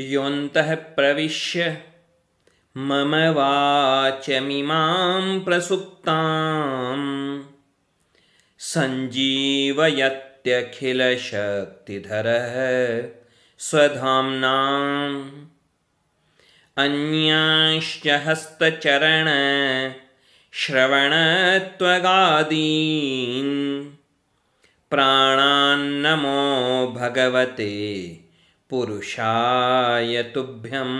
योऽन्तः प्रविश्य मम वाचमिमां प्रसुप्तां सञ्जीवयत्यखिलशक्तिधरः स्वधाम्ना अन्यांश्च हस्तचरण श्रवणत्वगादीन् प्राणान्नमो भगवते पुरुषाय तुभ्यं।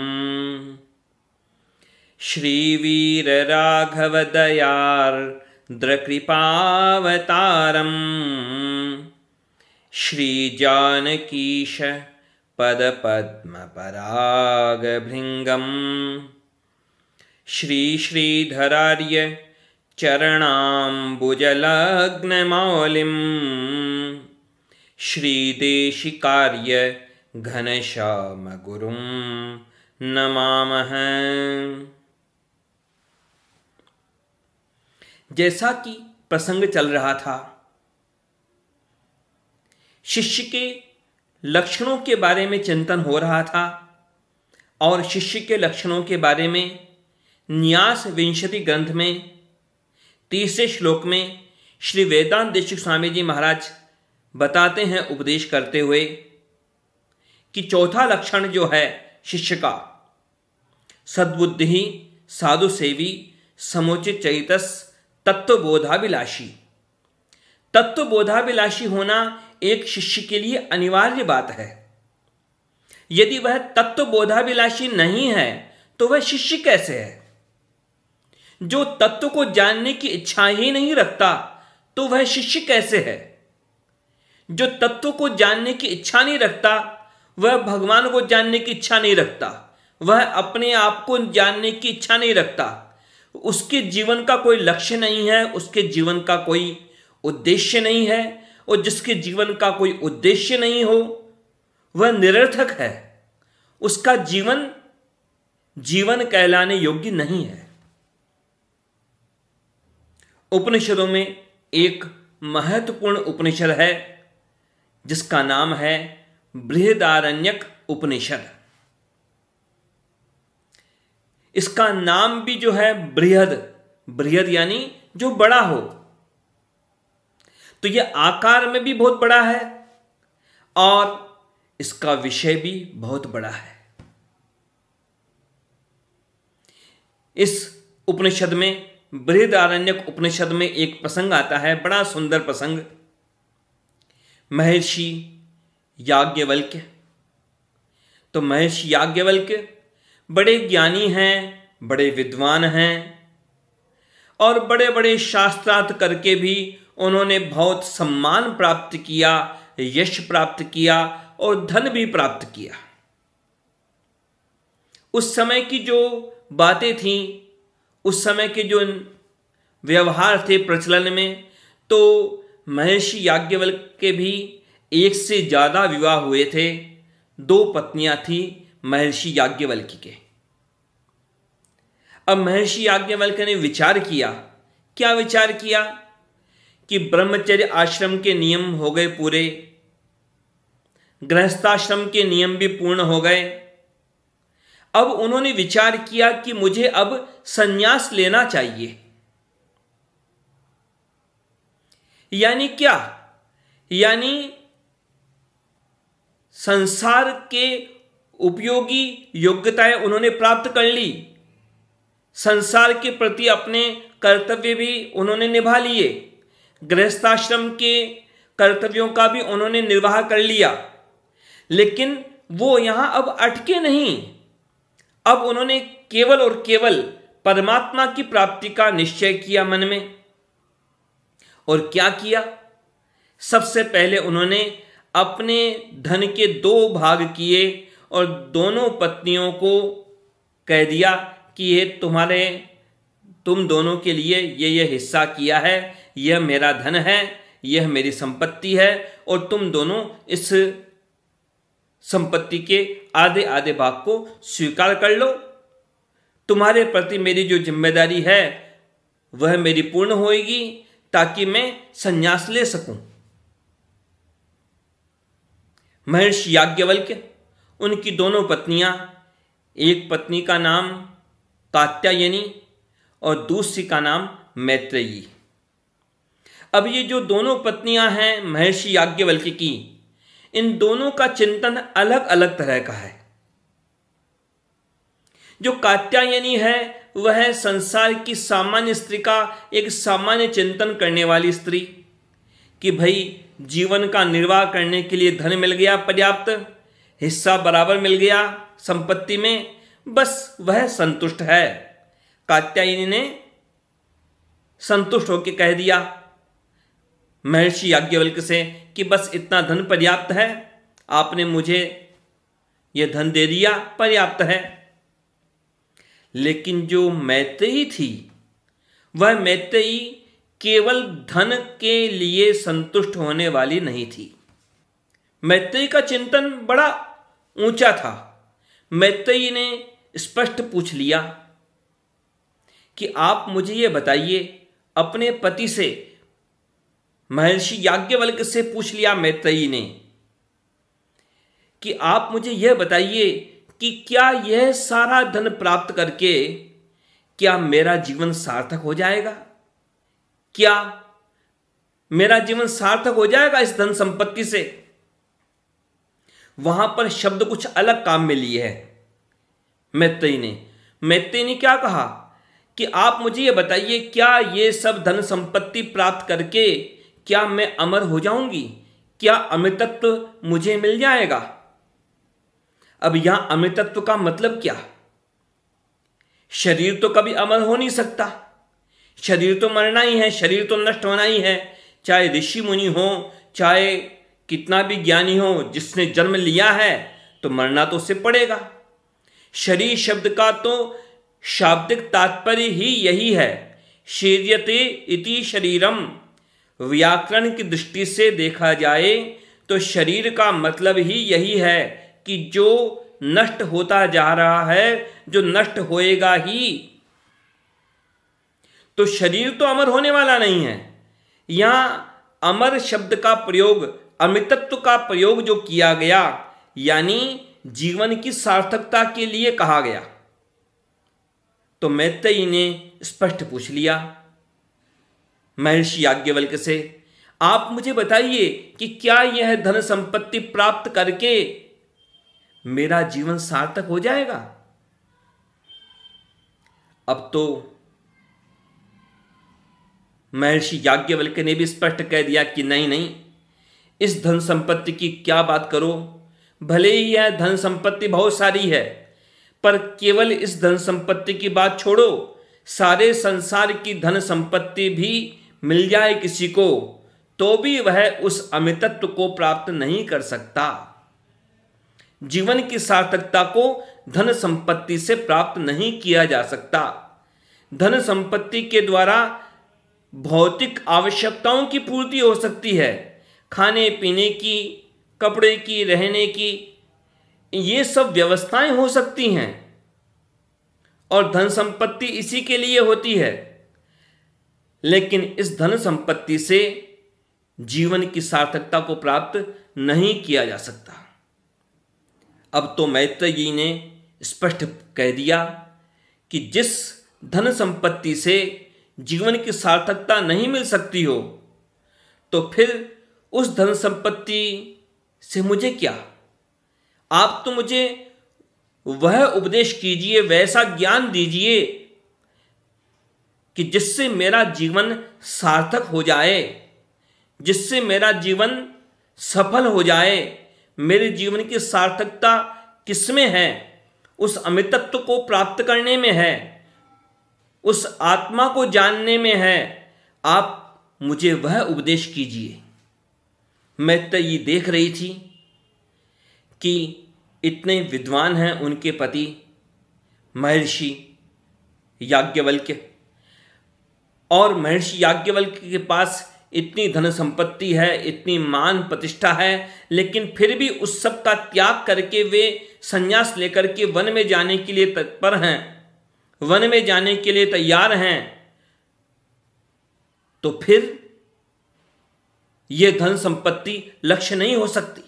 श्रीवीरराघवदयार्द्रकृपावतारं श्रीजानकीश पदपद्मपरागभृङ्गं श्रीश्रीधरार्य चरणाम्बुजलग्नमौलिं श्रीदेशिकार्य घनश्यामगुरुं नमामः। जैसा कि प्रसंग चल रहा था, शिष्य के लक्षणों के बारे में चिंतन हो रहा था और शिष्य के लक्षणों के बारे में न्यास विंशति ग्रंथ में 30वें श्लोक में श्री वेदांत देशिक स्वामी जी महाराज बताते हैं, उपदेश करते हुए, कि चौथा लक्षण जो है शिष्य का, सद्बुद्धि साधु सेवी समुचित चैतस तत्वबोधाभिलाषी। तत्वबोधाभिलाषी होना एक शिष्य के लिए अनिवार्य बात है। यदि वह तत्वबोधाभिलाषी नहीं है तो वह शिष्य कैसे है? जो तत्व को जानने की इच्छा ही नहीं रखता तो वह शिष्य कैसे है? जो तत्व को जानने की इच्छा नहीं रखता वह भगवान को जानने की इच्छा नहीं रखता, वह अपने आप को जानने की इच्छा नहीं रखता, उसके जीवन का कोई लक्ष्य नहीं है, उसके जीवन का कोई उद्देश्य नहीं है, और जिसके जीवन का कोई उद्देश्य नहीं हो वह निरर्थक है, उसका जीवन जीवन कहलाने योग्य नहीं है। उपनिषदों में एक महत्वपूर्ण उपनिषद है जिसका नाम है बृहदारण्यक उपनिषद। इसका नाम भी जो है बृहद, बृहद यानी जो बड़ा हो, तो यह आकार में भी बहुत बड़ा है और इसका विषय भी बहुत बड़ा है। इस उपनिषद में, बृहदारण्यक उपनिषद में एक प्रसंग आता है, बड़ा सुंदर प्रसंग। महर्षि याज्ञवल्क्य, तो महर्षि याज्ञवल्क्य बड़े ज्ञानी हैं, बड़े विद्वान हैं और बड़े बड़े शास्त्रार्थ करके भी उन्होंने बहुत सम्मान प्राप्त किया, यश प्राप्त किया और धन भी प्राप्त किया। उस समय की जो बातें थीं, उस समय के जो व्यवहार थे प्रचलन में, तो महर्षि याज्ञवल्क्य के भी एक से ज्यादा विवाह हुए थे। 2 पत्नियां थी महर्षि याज्ञवल्क्य के। अब महर्षि याज्ञवल्क्य ने विचार किया। क्या विचार किया? कि ब्रह्मचर्य आश्रम के नियम हो गए पूरे, गृहस्थाश्रम के नियम भी पूर्ण हो गए। अब उन्होंने विचार किया कि मुझे अब संन्यास लेना चाहिए। यानी क्या? यानी संसार के उपयोगी योग्यताएं उन्होंने प्राप्त कर ली, संसार के प्रति अपने कर्तव्य भी उन्होंने निभा लिए, गृहस्थाश्रम के कर्तव्यों का भी उन्होंने निर्वाह कर लिया, लेकिन वो यहां अब अटके नहीं। अब उन्होंने केवल और केवल परमात्मा की प्राप्ति का निश्चय किया मन में। और क्या किया? सबसे पहले उन्होंने अपने धन के 2 भाग किए और दोनों पत्नियों को कह दिया कि ये तुम दोनों के लिए ये हिस्सा किया है, यह मेरा धन है, यह मेरी संपत्ति है और तुम दोनों इस संपत्ति के आधे आधे भाग को स्वीकार कर लो। तुम्हारे प्रति मेरी जो जिम्मेदारी है वह मेरी पूर्ण होएगी ताकि मैं संन्यास ले सकूं। महर्षि याज्ञवल्क्य उनकी दोनों पत्नियां, एक पत्नी का नाम कात्यायनी और दूसरी का नाम मैत्रेयी। अब ये जो दोनों पत्नियां हैं महर्षि याज्ञवल्क्य की, इन दोनों का चिंतन अलग अलग तरह का है। जो कात्यायनी है वह संसार की सामान्य स्त्री का एक सामान्य चिंतन करने वाली स्त्री, कि भाई जीवन का निर्वाह करने के लिए धन मिल गया, पर्याप्त हिस्सा बराबर मिल गया संपत्ति में, बस वह संतुष्ट है। कात्यायनी ने संतुष्ट होकर कह दिया महर्षि याज्ञवल्क्य से कि बस इतना धन पर्याप्त है, आपने मुझे यह धन दे दिया, पर्याप्त है। लेकिन जो मैत्रेयी थी, वह मैत्रेयी केवल धन के लिए संतुष्ट होने वाली नहीं थी। मैत्रेयी का चिंतन बड़ा ऊंचा था। मैत्रेयी ने स्पष्ट पूछ लिया कि आप मुझे यह बताइए, अपने पति से, महर्षि याज्ञवल्क्य से पूछ लिया मैत्रेयी ने कि आप मुझे यह बताइए कि क्या यह सारा धन प्राप्त करके क्या मेरा जीवन सार्थक हो जाएगा? क्या मेरा जीवन सार्थक हो जाएगा इस धन संपत्ति से? वहां पर शब्द कुछ अलग काम में लिए है मैत्रेयी ने क्या कहा कि आप मुझे यह बताइए, क्या ये सब धन संपत्ति प्राप्त करके क्या मैं अमर हो जाऊंगी? क्या अमृतत्व मुझे मिल जाएगा? अब यहां अमृतत्व का मतलब क्या? शरीर तो कभी अमर हो नहीं सकता, शरीर तो मरना ही है, शरीर तो नष्ट होना ही है। चाहे ऋषि मुनि हो, चाहे कितना भी ज्ञानी हो, जिसने जन्म लिया है तो मरना तो उसे पड़ेगा। शरीर शब्द का तो शाब्दिक तात्पर्य ही यही है, शरीयते इति शरीरम। व्याकरण की दृष्टि से देखा जाए तो शरीर का मतलब ही यही है कि जो नष्ट होता जा रहा है, जो नष्ट होएगा ही। तो शरीर तो अमर होने वाला नहीं है। यहां अमर शब्द का प्रयोग, अमृतत्व का प्रयोग जो किया गया, यानी जीवन की सार्थकता के लिए कहा गया। तो मैत्रेयी ने स्पष्ट पूछ लिया महर्षि याज्ञवल्क्य से, आप मुझे बताइए कि क्या यह धन संपत्ति प्राप्त करके मेरा जीवन सार्थक हो जाएगा? अब तो महर्षि याज्ञवल्क्य ने भी स्पष्ट कह दिया कि नहीं नहीं, इस धन संपत्ति की क्या बात करो, भले ही यह धन संपत्ति बहुत सारी है, पर केवल इस धन संपत्ति की बात छोड़ो, सारे संसार की धन संपत्ति भी मिल जाए किसी को तो भी वह उस अमृतत्व को प्राप्त नहीं कर सकता। जीवन की सार्थकता को धन संपत्ति से प्राप्त नहीं किया जा सकता। धन संपत्ति के द्वारा भौतिक आवश्यकताओं की पूर्ति हो सकती है, खाने पीने की, कपड़े की, रहने की, ये सब व्यवस्थाएं हो सकती हैं और धन संपत्ति इसी के लिए होती है। लेकिन इस धन संपत्ति से जीवन की सार्थकता को प्राप्त नहीं किया जा सकता। अब तो मैत्रेयी ने स्पष्ट कह दिया कि जिस धन संपत्ति से जीवन की सार्थकता नहीं मिल सकती हो, तो फिर उस धन संपत्ति से मुझे क्या? आप तो मुझे वह उपदेश कीजिए, वैसा ज्ञान दीजिए कि जिससे मेरा जीवन सार्थक हो जाए, जिससे मेरा जीवन सफल हो जाए। मेरे जीवन की सार्थकता किसमें है? उस अमृतत्व को प्राप्त करने में है, उस आत्मा को जानने में है। आप मुझे वह उपदेश कीजिए। मैत्रेयी देख रही थी कि इतने विद्वान हैं उनके पति महर्षि याज्ञवल्क्य, और महर्षि याज्ञवल्क्य के पास इतनी धन संपत्ति है, इतनी मान प्रतिष्ठा है, लेकिन फिर भी उस सब का त्याग करके वे संन्यास लेकर के वन में जाने के लिए तत्पर हैं, वन में जाने के लिए तैयार हैं। तो फिर यह धन संपत्ति लक्ष्य नहीं हो सकती।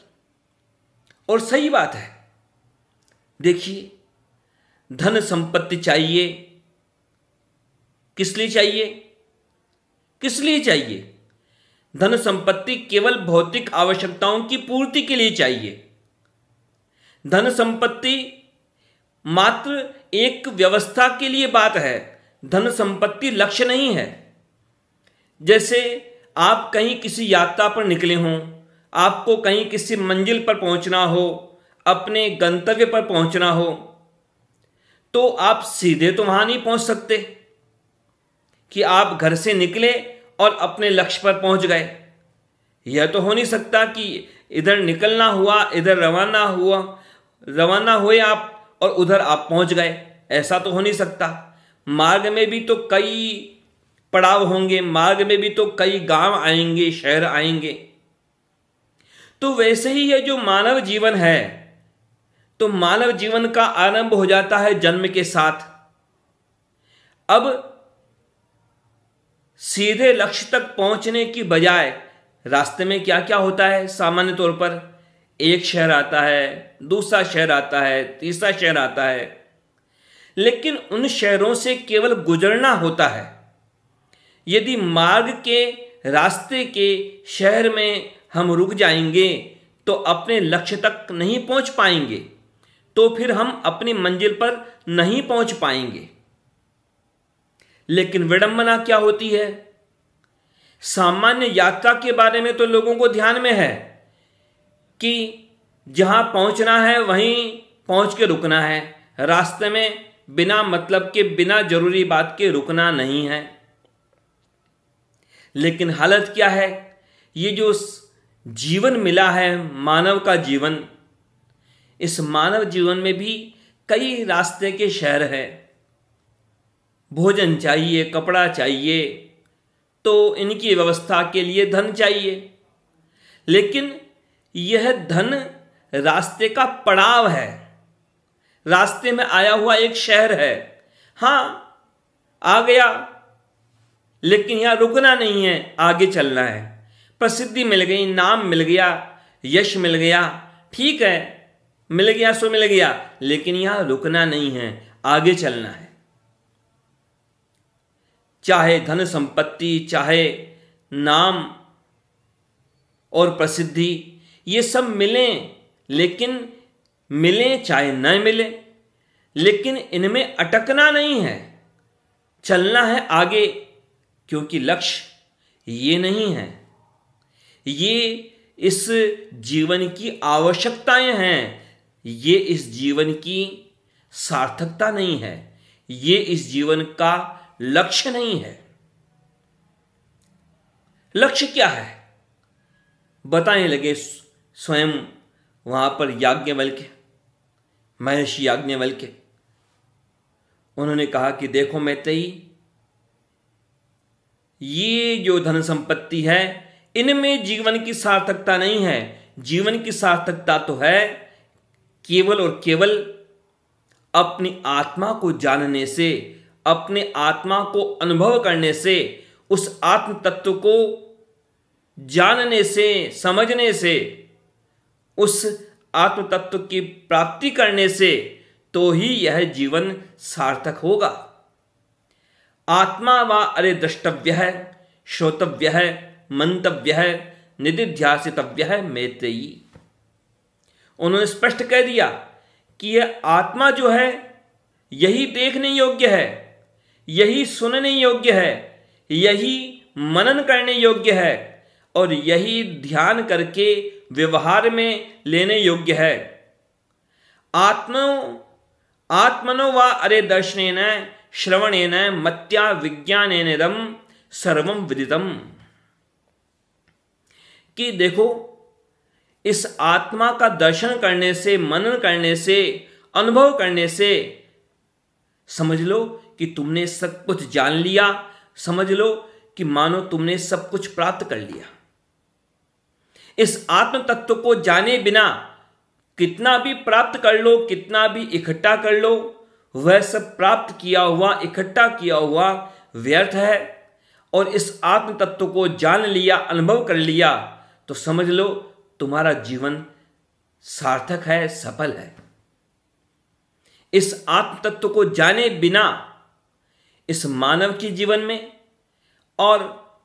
और सही बात है, देखिए, धन संपत्ति चाहिए, किस लिए चाहिए? किस लिए चाहिए? धन संपत्ति केवल भौतिक आवश्यकताओं की पूर्ति के लिए चाहिए। धन संपत्ति मात्र एक व्यवस्था के लिए बात है। धन संपत्ति लक्ष्य नहीं है। जैसे आप कहीं किसी यात्रा पर निकले हों, आपको कहीं किसी मंजिल पर पहुंचना हो, अपने गंतव्य पर पहुंचना हो, तो आप सीधे तो वहां नहीं पहुंच सकते कि आप घर से निकले और अपने लक्ष्य पर पहुंच गए। यह तो हो नहीं सकता कि इधर निकलना हुआ, इधर रवाना हुए आप और उधर आप पहुंच गए। ऐसा तो हो नहीं सकता। मार्ग में भी तो कई पड़ाव होंगे, मार्ग में भी तो कई गांव आएंगे, शहर आएंगे। तो वैसे ही यह जो मानव जीवन है, तो मानव जीवन का आरंभ हो जाता है जन्म के साथ। अब सीधे लक्ष्य तक पहुंचने की बजाय रास्ते में क्या क्या होता है? सामान्य तौर पर एक शहर आता है, दूसरा शहर आता है, तीसरा शहर आता है, लेकिन उन शहरों से केवल गुजरना होता है। यदि मार्ग के रास्ते के शहर में हम रुक जाएंगे तो अपने लक्ष्य तक नहीं पहुंच पाएंगे, तो फिर हम अपनी मंजिल पर नहीं पहुंच पाएंगे। लेकिन विडंबना क्या होती है? सामान्य यात्रा के बारे में तो लोगों को ध्यान में है कि जहां पहुंचना है वहीं पहुंच के रुकना है। रास्ते में बिना मतलब के, बिना जरूरी बात के रुकना नहीं है। लेकिन हालत क्या है? ये जो जीवन मिला है, मानव का जीवन, इस मानव जीवन में भी कई रास्ते के शहर हैं। भोजन चाहिए, कपड़ा चाहिए, तो इनकी व्यवस्था के लिए धन चाहिए। लेकिन यह धन रास्ते का पड़ाव है, रास्ते में आया हुआ एक शहर है। हाँ, आ गया, लेकिन यहां रुकना नहीं है, आगे चलना है। प्रसिद्धि मिल गई, नाम मिल गया, यश मिल गया, ठीक है, मिल गया सो मिल गया, लेकिन यहां रुकना नहीं है, आगे चलना है। चाहे धन संपत्ति, चाहे नाम और प्रसिद्धि, ये सब मिलें, लेकिन मिलें चाहे न मिले, लेकिन इनमें अटकना नहीं है, चलना है आगे, क्योंकि लक्ष्य ये नहीं है। ये इस जीवन की आवश्यकताएं हैं, ये इस जीवन की सार्थकता नहीं है, ये इस जीवन का लक्ष्य नहीं है। लक्ष्य क्या है? बताने लगे स्वयं वहां पर याज्ञवल्क्य, महर्षि याज्ञवल्क्य। उन्होंने कहा कि देखो मैत्रेयी, ये जो धन संपत्ति है, इनमें जीवन की सार्थकता नहीं है। जीवन की सार्थकता तो है केवल और केवल अपनी आत्मा को जानने से, अपने आत्मा को अनुभव करने से, उस आत्म तत्व को जानने से, समझने से, उस आत्म तत्व की प्राप्ति करने से, तो ही यह जीवन सार्थक होगा। आत्मा वा अरे द्रष्टव्य है, श्रोतव्य है, मंतव्य है, निदिध्यासितव्य है मैत्रेयी। उन्होंने स्पष्ट कह दिया कि यह आत्मा जो है, यही देखने योग्य है, यही सुनने योग्य है, यही मनन करने योग्य है, और यही ध्यान करके व्यवहार में लेने योग्य है। आत्मनो वा अरे दर्शनेन श्रवणेन मत्या विज्ञानेनदम सर्वम विदितम। कि देखो, इस आत्मा का दर्शन करने से, मनन करने से, अनुभव करने से समझ लो कि तुमने सब कुछ जान लिया, समझ लो कि मानो तुमने सब कुछ प्राप्त कर लिया। इस आत्म तत्व को जाने बिना कितना भी प्राप्त कर लो, कितना भी इकट्ठा कर लो, वह सब प्राप्त किया हुआ, इकट्ठा किया हुआ व्यर्थ है। और इस आत्म तत्व को जान लिया, अनुभव कर लिया, तो समझ लो तुम्हारा जीवन सार्थक है, सफल है। इस आत्म तत्व को जाने बिना इस मानव के जीवन में और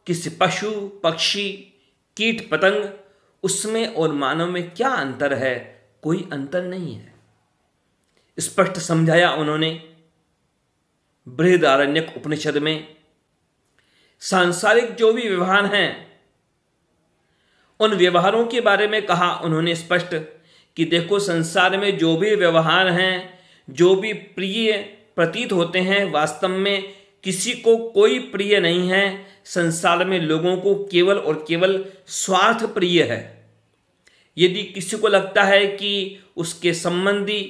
किसी पशु, पक्षी, कीट, पतंग, उसमें और मानव में क्या अंतर है? कोई अंतर नहीं है। स्पष्ट समझाया उन्होंने बृहदारण्यक उपनिषद में। सांसारिक जो भी व्यवहार हैं, उन व्यवहारों के बारे में कहा उन्होंने स्पष्ट कि देखो, संसार में जो भी व्यवहार हैं, जो भी प्रिय प्रतीत होते हैं, वास्तव में किसी को कोई प्रिय नहीं है। संसार में लोगों को केवल और केवल स्वार्थ प्रिय है। यदि किसी को लगता है कि उसके संबंधी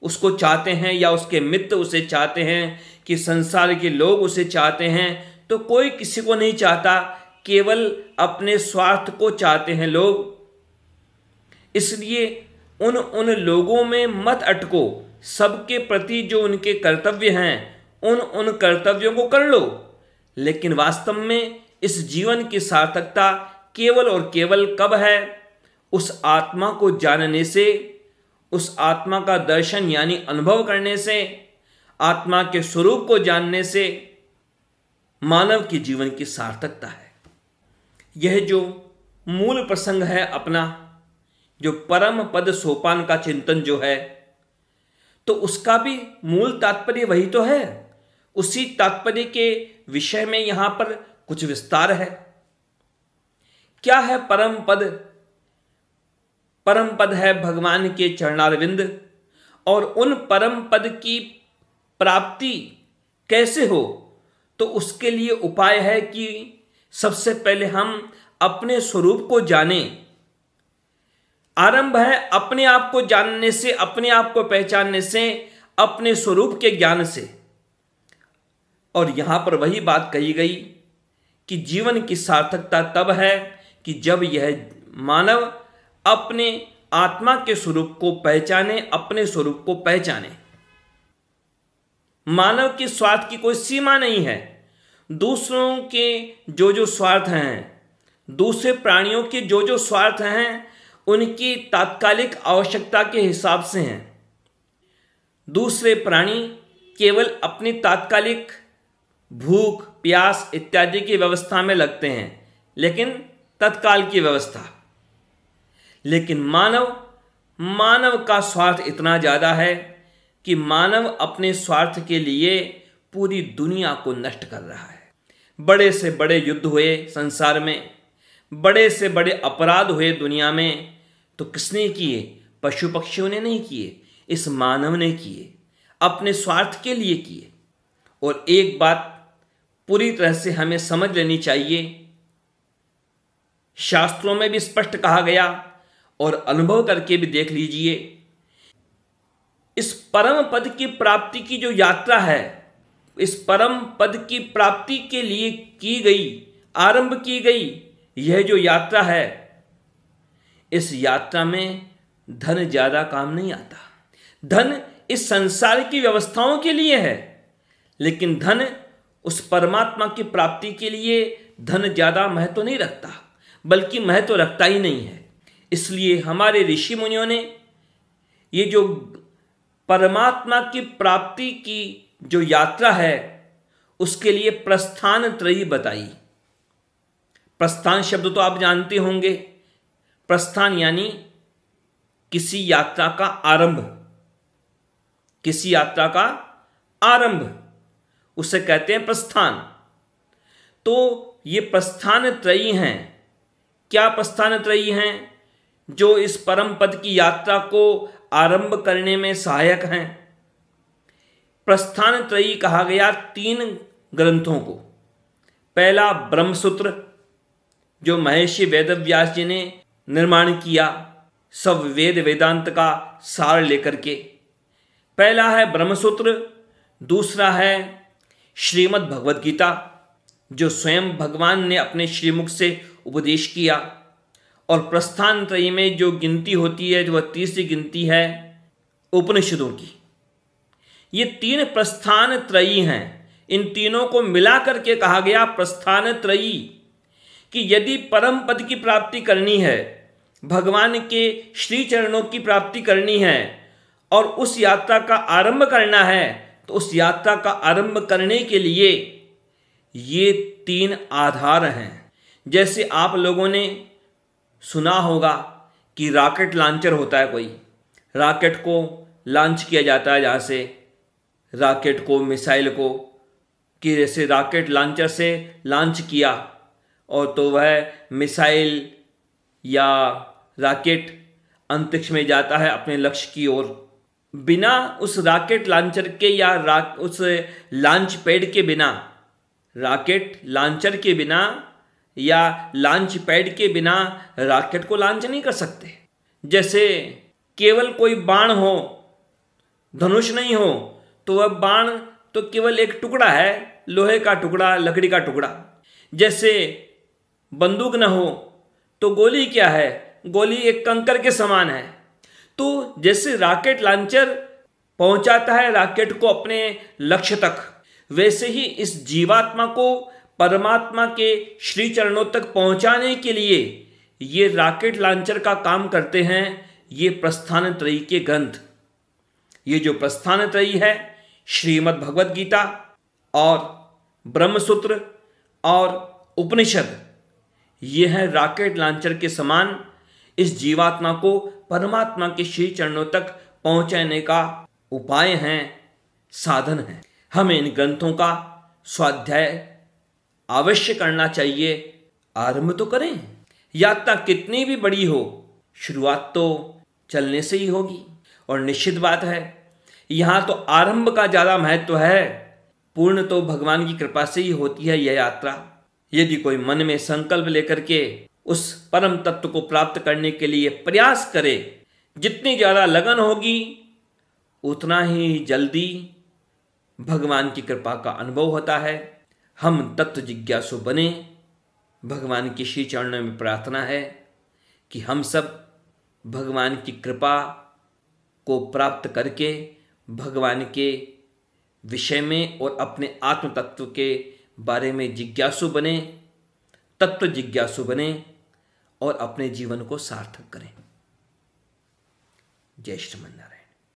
उसको चाहते हैं या उसके मित्र उसे चाहते हैं, कि संसार के लोग उसे चाहते हैं, तो कोई किसी को नहीं चाहता, केवल अपने स्वार्थ को चाहते हैं लोग। इसलिए उन लोगों में मत अटको। सबके प्रति जो उनके कर्तव्य हैं, उन कर्तव्यों को कर लो। लेकिन वास्तव में इस जीवन की सार्थकता केवल और केवल कब है? उस आत्मा को जानने से, उस आत्मा का दर्शन यानी अनुभव करने से, आत्मा के स्वरूप को जानने से मानव के जीवन की सार्थकता है। यह जो मूल प्रसंग है अपना, जो परम पद सोपान का चिंतन जो है, तो उसका भी मूल तात्पर्य वही तो है। उसी तात्पर्य के विषय में यहां पर कुछ विस्तार है। क्या है परम पद? परम पद है भगवान के चरणारविंद। और उन परम पद की प्राप्ति कैसे हो? तो उसके लिए उपाय है कि सबसे पहले हम अपने स्वरूप को जानें। आरंभ है अपने आप को जानने से, अपने आप को पहचानने से, अपने स्वरूप के ज्ञान से। और यहां पर वही बात कही गई कि जीवन की सार्थकता तब है कि जब यह मानव अपने आत्मा के स्वरूप को पहचाने, अपने स्वरूप को पहचाने। मानव के स्वार्थ की कोई सीमा नहीं है। दूसरों के जो स्वार्थ हैं, दूसरे प्राणियों के जो स्वार्थ हैं, उनकी तात्कालिक आवश्यकता के हिसाब से हैं। दूसरे प्राणी केवल अपनी तात्कालिक भूख, प्यास इत्यादि की व्यवस्था में लगते हैं, लेकिन तत्काल की व्यवस्था। लेकिन मानव का स्वार्थ इतना ज्यादा है कि मानव अपने स्वार्थ के लिए पूरी दुनिया को नष्ट कर रहा है। बड़े से बड़े युद्ध हुए संसार में, बड़े से बड़े अपराध हुए दुनिया में, तो किसने किए? पशु पक्षियों ने नहीं किए, इस मानव ने किए, अपने स्वार्थ के लिए किए। और एक बात पूरी तरह से हमें समझ लेनी चाहिए, शास्त्रों में भी स्पष्ट कहा गया और अनुभव करके भी देख लीजिए, इस परम पद की प्राप्ति की जो यात्रा है, इस परम पद की प्राप्ति के लिए की गई, आरंभ की गई यह जो यात्रा है, इस यात्रा में धन ज्यादा काम नहीं आता। धन इस संसार की व्यवस्थाओं के लिए है, लेकिन धन उस परमात्मा की प्राप्ति के लिए धन ज्यादा महत्व नहीं रखता, बल्कि महत्व रखता ही नहीं है। इसलिए हमारे ऋषि मुनियों ने ये जो परमात्मा की प्राप्ति की जो यात्रा है, उसके लिए प्रस्थान त्रयी बताई। प्रस्थान शब्द तो आप जानते होंगे। प्रस्थान यानी किसी यात्रा का आरंभ, किसी यात्रा का आरंभ, उसे कहते हैं प्रस्थान। तो ये प्रस्थान त्रयी हैं। क्या प्रस्थान त्रयी हैं? जो इस परम पद की यात्रा को आरंभ करने में सहायक हैं। प्रस्थान त्रयी कहा गया 3 ग्रंथों को। पहला ब्रह्मसूत्र, जो महर्षि वेदव्यास जी ने निर्माण किया, सब वेद वेदांत का सार लेकर के। पहला है ब्रह्मसूत्र। दूसरा है श्रीमद् भगवद गीता, जो स्वयं भगवान ने अपने श्रीमुख से उपदेश किया। और प्रस्थान त्रयी में जो गिनती होती है, जो वह तीसरी गिनती है उपनिषदों की। ये 3 प्रस्थान त्रयी हैं। इन तीनों को मिलाकर के कहा गया प्रस्थान त्रयी, कि यदि परम पद की प्राप्ति करनी है, भगवान के श्री चरणों की प्राप्ति करनी है, और उस यात्रा का आरंभ करना है, तो उस यात्रा का आरंभ करने के लिए ये 3 आधार हैं। जैसे आप लोगों ने सुना होगा कि रॉकेट लॉन्चर होता है, कोई रॉकेट को लॉन्च किया जाता है, जहाँ से रॉकेट को, मिसाइल को, कि जैसे रॉकेट लॉन्चर से लॉन्च किया और तो वह मिसाइल या रॉकेट अंतरिक्ष में जाता है अपने लक्ष्य की ओर। बिना उस रॉकेट लॉन्चर के या उस लॉन्च पैड के बिना, रॉकेट लॉन्चर के बिना या लॉन्च पैड के बिना रॉकेट को लॉन्च नहीं कर सकते। जैसे केवल कोई बाण हो, धनुष नहीं हो, तो वह बाण तो केवल एक टुकड़ा है, लोहे का टुकड़ा, लकड़ी का टुकड़ा। जैसे बंदूक न हो तो गोली क्या है, गोली एक कंकर के समान है। तो जैसे रॉकेट लॉन्चर पहुंचाता है रॉकेट को अपने लक्ष्य तक, वैसे ही इस जीवात्मा को परमात्मा के श्री चरणों तक पहुंचाने के लिए ये रॉकेट लॉन्चर का काम करते हैं ये प्रस्थान त्रयी के ग्रंथ। ये जो प्रस्थान त्रयी है, श्रीमद् भगवद गीता और ब्रह्मसूत्र और उपनिषद, ये है रॉकेट लॉन्चर के समान इस जीवात्मा को परमात्मा के श्री चरणों तक पहुंचाने का उपाय हैं, साधन हैं। हमें इन ग्रंथों का स्वाध्याय अवश्य करना चाहिए। आरंभ तो करें। यात्रा कितनी भी बड़ी हो, शुरुआत तो चलने से ही होगी। और निश्चित बात है, यहाँ तो आरंभ का ज़्यादा महत्व है, पूर्ण तो भगवान की कृपा से ही होती है यह यात्रा। यदि कोई मन में संकल्प लेकर के उस परम तत्व को प्राप्त करने के लिए प्रयास करे, जितनी ज़्यादा लगन होगी उतना ही जल्दी भगवान की कृपा का अनुभव होता है। हम तत्व जिज्ञासु बने। भगवान की श्री चरणों में प्रार्थना है कि हम सब भगवान की कृपा को प्राप्त करके भगवान के विषय में और अपने आत्म तत्व के बारे में जिज्ञासु बने, तत्व जिज्ञासु बने और अपने जीवन को सार्थक करें। जय श्रीमन नारायण।